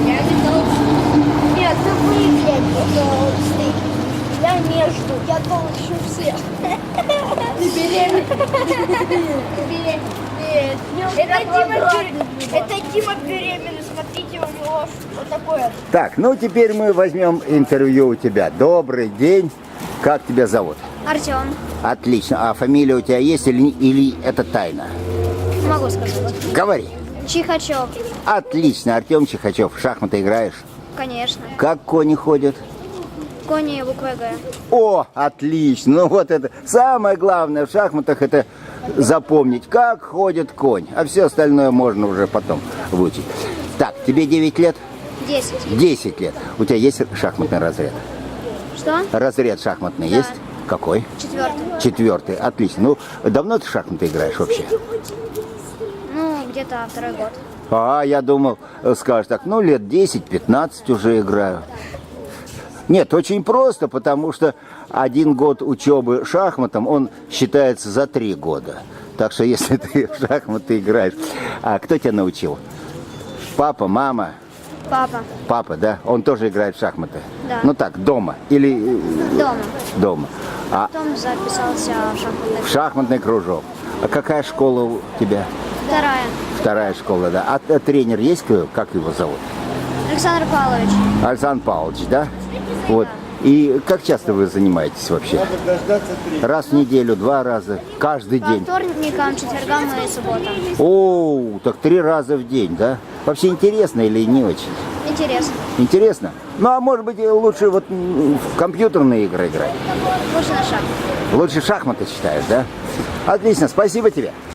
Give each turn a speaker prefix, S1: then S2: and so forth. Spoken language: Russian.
S1: Я не должен. Нет, ты выглядишь. Я между. Я толще всех. Ты беременна. Это Дима беременный. Смотрите, у него вот такое.
S2: Так, ну теперь мы возьмем интервью у тебя. Добрый день. Как тебя зовут?
S3: Артем.
S2: Отлично. А фамилия у тебя есть или это тайна?
S3: Могу сказать.
S2: Говори.
S3: Чихачев.
S2: Отлично. Артем Чихачев. В шахматы играешь?
S3: Конечно.
S2: Как кони ходят?
S3: Кони буквы Г.
S2: О, отлично. Ну вот это самое главное в шахматах, это запомнить, как ходит конь. А все остальное можно уже потом выучить. Так, тебе 9 лет?
S3: 10.
S2: 10 лет. У тебя есть шахматный разряд?
S3: Что?
S2: Разряд шахматный
S3: Да.
S2: есть? Какой?
S3: 4.
S2: 4. Отлично. Ну, давно ты в шахматы играешь вообще?
S3: Ну, где-то 2-й год.
S2: А, я думал, скажешь так, ну, лет 10-15 уже играю. Нет, очень просто, потому что 1 год учебы шахматам, он считается за 3 года. Так что, если ты в шахматы играешь... А кто тебя научил? Папа, мама?
S3: Папа.
S2: Папа, да? Он тоже играет в шахматы?
S3: Да.
S2: Ну так, дома? Или
S3: Дома.
S2: дома? А
S3: Потом записался в шахматный.
S2: в шахматный кружок. А какая школа у тебя?
S3: 2.
S2: 2-я школа, да. А тренер есть кто? Как его зовут?
S3: Александр Павлович.
S2: Александр Павлович, да? Вот. И как часто вы занимаетесь вообще? Раз в неделю, 2 раза, каждый
S3: По
S2: день?
S3: вторникам, четвергам и субботам.
S2: О, так 3 раза в день, да? Вообще интересно или не очень?
S3: Интересно.
S2: Интересно? Ну, а может быть, лучше вот в компьютерные игры играть?
S3: Лучше на шаг.
S2: Лучше шахматы считаешь, да? Отлично, спасибо тебе.